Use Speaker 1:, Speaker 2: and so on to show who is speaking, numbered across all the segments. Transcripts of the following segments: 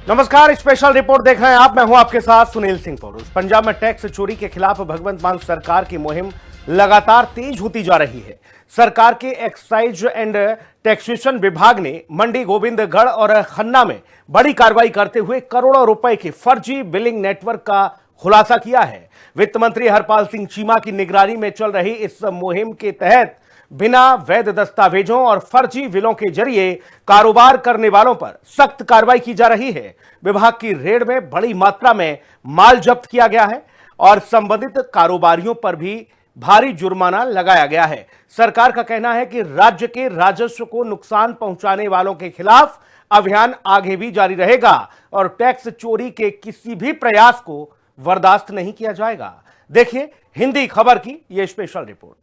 Speaker 1: नमस्कार, special report देख रहे हैं आप। मैं हूं आपके साथ सुनील सिंह पौरुष। पंजाब में टैक्स चोरी के खिलाफ भगवंत मान सरकार की मुहिम लगातार तेज होती जा रही है। सरकार के एक्साइज एंड टैक्सेशन विभाग ने मंडी, गोविंदगढ़ और खन्ना में बड़ी कार्रवाई करते हुए करोड़ों रुपए के फर्जी बिलिंग नेटवर्क का खुलासा किया है। वित्त मंत्री हरपाल सिंह चीमा की निगरानी में चल रही इस मुहिम के तहत बिना वैध दस्तावेजों और फर्जी बिलों के जरिए कारोबार करने वालों पर सख्त कार्रवाई की जा रही है। विभाग की रेड में बड़ी मात्रा में माल जब्त किया गया है और संबंधित कारोबारियों पर भी भारी जुर्माना लगाया गया है। सरकार का कहना है कि राज्य के राजस्व को नुकसान पहुंचाने वालों के खिलाफ अभियान आगे भी जारी रहेगा और टैक्स चोरी के किसी भी प्रयास को बर्दाश्त नहीं किया जाएगा। देखिए हिंदी खबर की यह स्पेशल रिपोर्ट।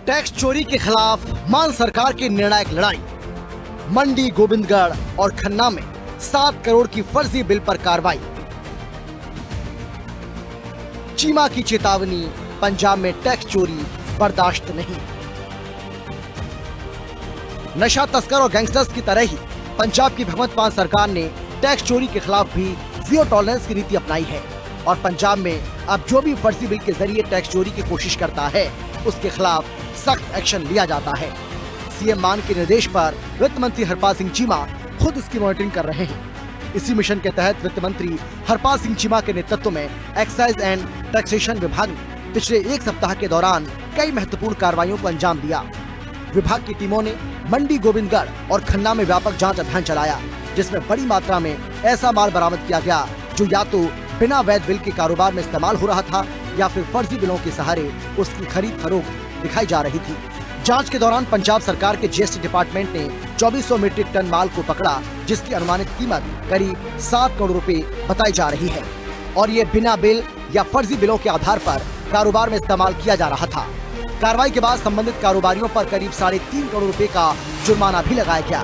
Speaker 2: टैक्स चोरी के खिलाफ मान सरकार की निर्णायक लड़ाई। मंडी, गोविंदगढ़ और खन्ना में 7 करोड़ की फर्जी बिल पर कार्रवाई। चीमा की चेतावनी, पंजाब में टैक्स चोरी बर्दाश्त नहीं। नशा तस्कर और गैंगस्टर्स की तरह ही पंजाब की भगवंत मान सरकार ने टैक्स चोरी के खिलाफ भी जीरो टॉलरेंस की नीति अपनाई है और पंजाब में अब जो भी फर्जी बिल के जरिए टैक्स चोरी की कोशिश करता है उसके खिलाफ सख्त एक्शन लिया जाता है। सीएम मान के निर्देश पर वित्त मंत्री हरपाल सिंह चीमा खुद इसकी मॉनिटरिंग कर रहे हैं। इसी मिशन के तहत वित्त मंत्री हरपाल सिंह चीमा के नेतृत्व में एक्साइज एंड टैक्सेशन विभाग ने पिछले एक सप्ताह के दौरान कई महत्वपूर्ण कार्रवाइयों को अंजाम दिया। विभाग की टीमों ने मंडी, गोविंदगढ़ और खन्ना में व्यापक जाँच अभियान चलाया, जिसमें बड़ी मात्रा में ऐसा माल बरामद किया गया जो या तो बिना वैध बिल के कारोबार में इस्तेमाल हो रहा था या फिर फर्जी बिलों के सहारे उसकी खरीद फरोख्त दिखाई जा रही थी। जांच के दौरान पंजाब सरकार के जीएसटी डिपार्टमेंट ने 2400 मीट्रिक टन माल को पकड़ा, जिसकी अनुमानित कीमत करीब 7 करोड़ रुपए बताई जा रही है और ये बिना बिल या फर्जी बिलों के आधार पर कारोबार में इस्तेमाल किया जा रहा था। कार्रवाई के बाद संबंधित कारोबारियों पर करीब 3.5 करोड़ रुपए का जुर्माना भी लगाया गया।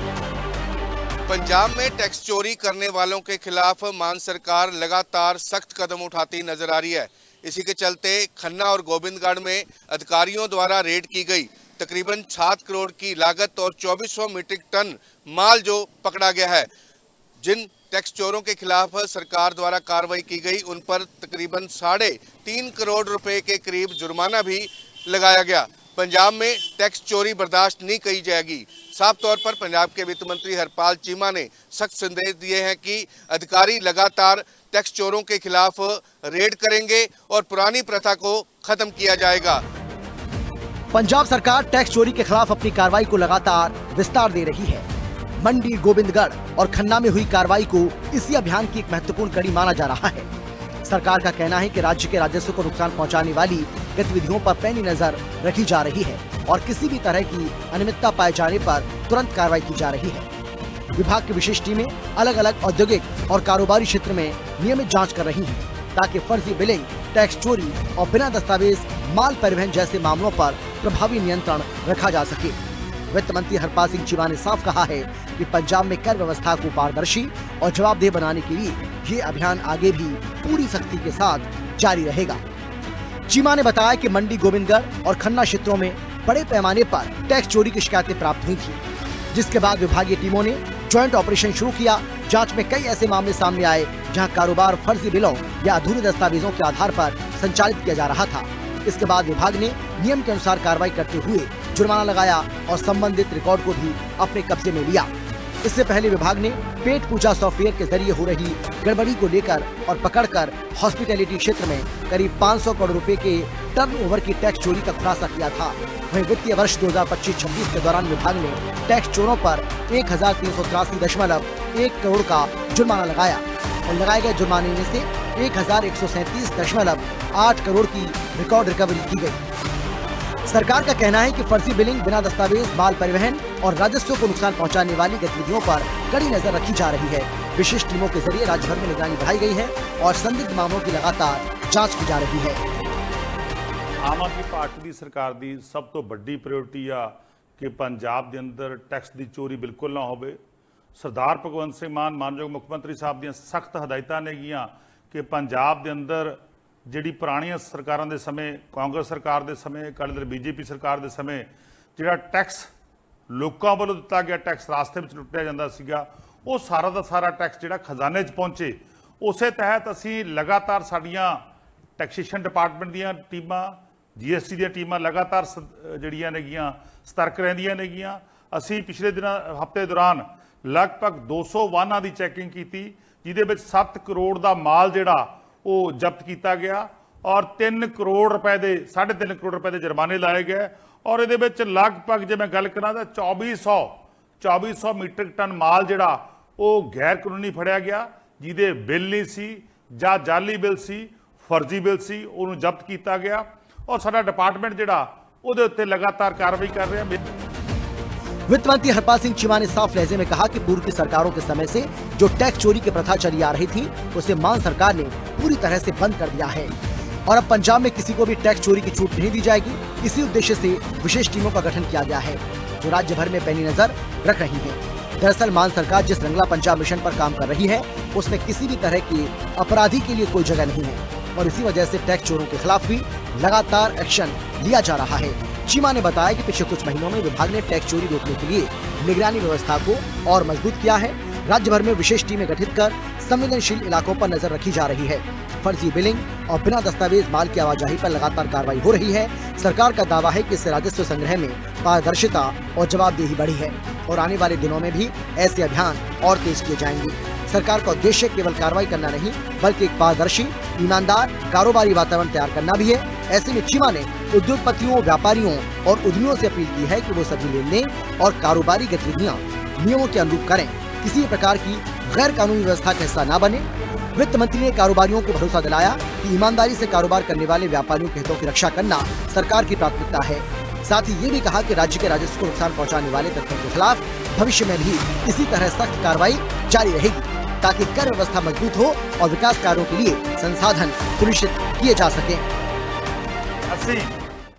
Speaker 3: पंजाब में टैक्स चोरी करने वालों के खिलाफ मान सरकार लगातार सख्त कदम उठाती नजर आ रही है। इसी के चलते खन्ना और गोविंदगढ़ में अधिकारियों द्वारा रेड की गई। तकरीबन 7 करोड़ की लागत और 2400 मीट्रिक टन माल जो पकड़ा गया है। जिन टैक्स चोरों के खिलाफ सरकार द्वारा कार्रवाई की गई उन पर तकरीबन 3.5 करोड़ रुपए के करीब जुर्माना भी लगाया गया। पंजाब में टैक्स चोरी बर्दाश्त नहीं की जाएगी। साफ तौर पर पंजाब के वित्त मंत्री हरपाल चीमा ने सख्त संदेश दिए हैं कि अधिकारी लगातार टैक्स चोरों के खिलाफ रेड करेंगे और पुरानी प्रथा को खत्म किया जाएगा।
Speaker 2: पंजाब सरकार टैक्स चोरी के खिलाफ अपनी कार्रवाई को लगातार विस्तार दे रही है। मंडी, गोविंदगढ़ और खन्ना में हुई कार्रवाई को इसी अभियान की एक महत्वपूर्ण कड़ी माना जा रहा है। सरकार का कहना है कि राज्य के राजस्व को नुकसान पहुंचाने वाली गतिविधियों पर पैनी नजर रखी जा रही है और किसी भी तरह की अनियमितता पाए जाने पर तुरंत कार्रवाई की जा रही है। विभाग की विशेष टीमें अलग अलग औद्योगिक और कारोबारी क्षेत्र में नियमित जांच कर रही हैं ताकि फर्जी बिलिंग, टैक्स चोरी और बिना दस्तावेज माल परिवहन जैसे मामलों पर प्रभावी नियंत्रण रखा जा सके। वित्त मंत्री हरपाल सिंह चीमा ने साफ कहा है कि पंजाब में कर व्यवस्था को पारदर्शी और जवाबदेह बनाने के लिए ये अभियान आगे भी पूरी सख्ती के साथ जारी रहेगा। चीमा ने बताया कि मंडी, गोविंदगढ़ और खन्ना क्षेत्रों में बड़े पैमाने पर टैक्स चोरी की शिकायतें प्राप्त हुई थी, जिसके बाद विभागीय टीमों ने ज्वाइंट ऑपरेशन शुरू किया। जांच में कई ऐसे मामले सामने आए जहां कारोबार फर्जी बिलों या अधूरे दस्तावेजों के आधार पर संचालित किया जा रहा था। इसके बाद विभाग ने नियम के अनुसार कार्रवाई करते हुए जुर्माना लगाया और संबंधित रिकॉर्ड को भी अपने कब्जे में लिया। इससे पहले विभाग ने पेट पूजा सॉफ्टवेयर के जरिए हो रही गड़बड़ी को लेकर और पकड़कर हॉस्पिटैलिटी क्षेत्र में करीब 500 करोड़ रुपए के टर्नओवर की टैक्स चोरी का खुलासा किया था। वहीं वित्तीय वर्ष 2025-26 के दौरान विभाग ने टैक्स चोरों पर 1383.1 करोड़ का जुर्माना लगाया और लगाए गए जुर्माने में से 1137.8 करोड़ की रिकॉर्ड रिकवरी की गई। सरकार का कहना है कि फर्जी बिलिंग, बिना दस्तावेज माल परिवहन और राजस्व को नुकसान पहुंचाने वाली गतिविधियों पर कड़ी नजर रखी जा रही है। विशेष टीमों के जरिए राज्य भर में निगरानी बढ़ाई गई है और संदिग्ध मामलों की लगातार जांच की जा रही है।
Speaker 4: आम आदमी पार्टी की सरकार की सब तो बड़ी प्रायोरिटी आ कि पंजाब के अंदर टैक्स की चोरी बिल्कुल ना हो। सरदार भगवंत सिंह मान मानयोग मुख्यमंत्री साहब दी सख्त हदायतां नेगियां कि पंजाब के अंदर जिहड़ी पुरानियां सरकारां दे समय, कांग्रेस सरकार के समय, अकाली दल बीजेपी सरकार के समय जिहड़ा टैक्स लोगों वालों दिता गया टैक्स रास्ते में लुटिया जाता सीगा ਉਹ ਸਾਰਾ ਦਾ ਸਾਰਾ ਟੈਕਸ ਜਿਹੜਾ ਖਜ਼ਾਨੇ 'ਚ ਪਹੁੰਚੇ। ਉਸੇ ਤਹਿਤ ਅਸੀਂ ਲਗਾਤਾਰ ਸਾਡੀਆਂ ਟੈਕਸੇਸ਼ਨ ਡਿਪਾਰਟਮੈਂਟ ਦੀਆਂ ਟੀਮਾਂ, GST ਦੀਆਂ ਟੀਮਾਂ ਲਗਾਤਾਰ ਜਿਹੜੀਆਂ ਨੇਗੀਆਂ ਸਤਰਕ ਰਹਿੰਦੀਆਂ ਨੇਗੀਆਂ। ਅਸੀਂ ਪਿਛਲੇ ਹਫ਼ਤੇ ਦੌਰਾਨ ਲਗਭਗ 200 ਵਾਹਨਾਂ ਦੀ ਚੈਕਿੰਗ ਕੀਤੀ, ਜਿਹਦੇ ਵਿੱਚ 7 ਕਰੋੜ ਦਾ ਮਾਲ ਜਿਹੜਾ ਉਹ ਜ਼ਬਤ ਕੀਤਾ ਗਿਆ ਔਰ 3 ਕਰੋੜ ਰੁਪਏ ਦੇ 3.5 ਕਰੋੜ ਰੁਪਏ ਦੇ ਜੁਰਮਾਨੇ ਲਾਏ ਗਏ। ਔਰ ਇਹਦੇ ਵਿੱਚ ਲਗਭਗ ਜੇ ਮੈਂ ਗੱਲ ਕਰਾਂ ਤਾਂ 2400 ਮੀਟ੍ਰਿਕ ਟਨ ਮਾਲ ਜਿਹੜਾ ਉਹ ਗੈਰ ਕਾਨੂੰਨੀ ਫੜਿਆ ਗਿਆ, ਜਿਹਦੇ ਬਿੱਲ ਨਹੀਂ ਸੀ ਜਾਂ ਜਾਲੀ ਬਿੱਲ ਸੀ, ਫਰਜ਼ੀ ਬਿੱਲ ਸੀ, ਉਹਨੂੰ ਜ਼ਬਤ ਕੀਤਾ ਗਿਆ। और साडा डिपार्टमेंट जिहड़ा उहदे उत्ते लगातार कार्रवाई कर रहे हैं।
Speaker 2: वित्त मंत्री हरपाल सिंह चीमा ने साफ लहजे में कहा कि पूर्व की सरकारों के समय से जो टैक्स चोरी की प्रथा चली आ रही थी उसे मान सरकार ने पूरी तरह से बंद कर दिया है और अब पंजाब में किसी को भी टैक्स चोरी की छूट नहीं दी जाएगी। इसी उद्देश्य से विशेष टीमों का गठन किया गया है जो राज्य भर में पैनी नजर रख रही है। दरअसल मान सरकार जिस रंगला पंजाब मिशन पर काम कर रही है उसमें किसी भी तरह के अपराधी के लिए कोई जगह नहीं है और इसी वजह से टैक्स चोरों के खिलाफ भी लगातार एक्शन लिया जा रहा है। चीमा ने बताया कि पिछले कुछ महीनों में विभाग ने टैक्स चोरी रोकने के लिए निगरानी व्यवस्था को और मजबूत किया है। राज्य भर में विशेष टीमें गठित कर संवेदनशील इलाकों पर नजर रखी जा रही है। फर्जी बिलिंग और बिना दस्तावेज माल की आवाजाही पर लगातार कार्रवाई हो रही है। सरकार का दावा है कि इससे राजस्व संग्रह में पारदर्शिता और जवाबदेही बढ़ी है और आने वाले दिनों में भी ऐसे अभियान और तेज किए जाएंगे। सरकार का उद्देश्य केवल कार्रवाई करना नहीं बल्कि एक पारदर्शी, ईमानदार कारोबारी वातावरण तैयार करना भी है। ऐसे में चीमा ने उद्योगपतियों, व्यापारियों और उद्यमियों से अपील की है कि वो सभी लेन देन और कारोबारी गतिविधियां नियमों के अनुरूप करें, किसी भी प्रकार की गैर कानूनी व्यवस्था का हिस्सा न बने। वित्त मंत्री ने कारोबारियों को भरोसा दिलाया कि ईमानदारी से कारोबार करने वाले व्यापारियों के हितों की रक्षा करना सरकार की प्राथमिकता है। साथ ही ये भी कहा कि राज्य के राजस्व को नुकसान पहुंचाने वाले तत्वों के खिलाफ भविष्य में भी इसी तरह सख्त कार्रवाई जारी रहेगी ताकि कर व्यवस्था मजबूत हो और विकास कार्यों के लिए संसाधन सुनिश्चित किए जा सके।
Speaker 4: ਅਸੀਂ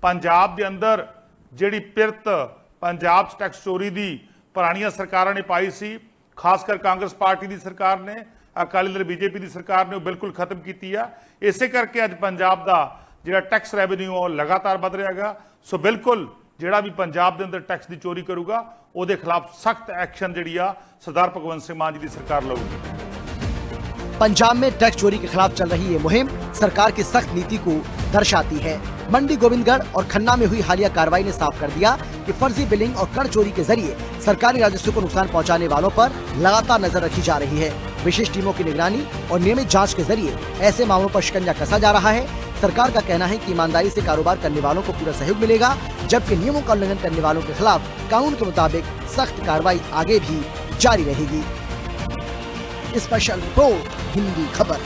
Speaker 4: ਪੰਜਾਬ ਦੇ ਅੰਦਰ ਜਿਹੜੀ ਪਿਰਤ ਪੰਜਾਬ 'ਚ ਟੈਕਸ ਚੋਰੀ ਦੀ ਪੁਰਾਣੀਆਂ ਸਰਕਾਰਾਂ ਨੇ ਪਾਈ ਸੀ, ਖਾਸ ਕਰ ਕਾਂਗਰਸ ਪਾਰਟੀ ਦੀ ਸਰਕਾਰ ਨੇ, ਅਕਾਲੀ ਦਲ BJP ਦੀ ਸਰਕਾਰ ਨੇ ਉਹ ਬਿਲਕੁਲ ਖਤਮ ਕੀਤੀ ਆ। ਇਸੇ ਕਰਕੇ ਅੱਜ ਪੰਜਾਬ ਦਾ ਜਿਹੜਾ ਟੈਕਸ ਰੈਵਨਿਊ ਉਹ ਲਗਾਤਾਰ ਵਧ ਰਿਹਾ ਹੈਗਾ। ਸੋ ਬਿਲਕੁਲ ਜਿਹੜਾ ਵੀ ਪੰਜਾਬ ਦੇ ਅੰਦਰ ਟੈਕਸ ਦੀ ਚੋਰੀ ਕਰੂਗਾ ਉਹਦੇ ਖਿਲਾਫ ਸਖਤ ਐਕਸ਼ਨ ਜਿਹੜੀ ਆ ਸਰਦਾਰ ਭਗਵੰਤ ਸਿੰਘ ਮਾਨ ਜੀ ਦੀ ਸਰਕਾਰ ਲਊਗੀ।
Speaker 2: पंजाब में टैक्स चोरी के खिलाफ चल रही ये मुहिम सरकार की सख्त नीति को दर्शाती है। मंडी, गोविंदगढ़ और खन्ना में हुई हालिया कार्रवाई ने साफ कर दिया कि फर्जी बिलिंग और कर चोरी के जरिए सरकारी राजस्व को नुकसान पहुंचाने वालों पर लगातार नजर रखी जा रही है। विशेष टीमों की निगरानी और नियमित जांच के जरिए ऐसे मामलों पर शिकंजा कसा जा रहा है। सरकार का कहना है कि ईमानदारी से कारोबार करने वालों को पूरा सहयोग मिलेगा, जबकि नियमों का उल्लंघन करने वालों के खिलाफ कानून के मुताबिक सख्त कार्रवाई आगे भी जारी रहेगी। स्पेशल रिपोर्ट, हिंदी खबर।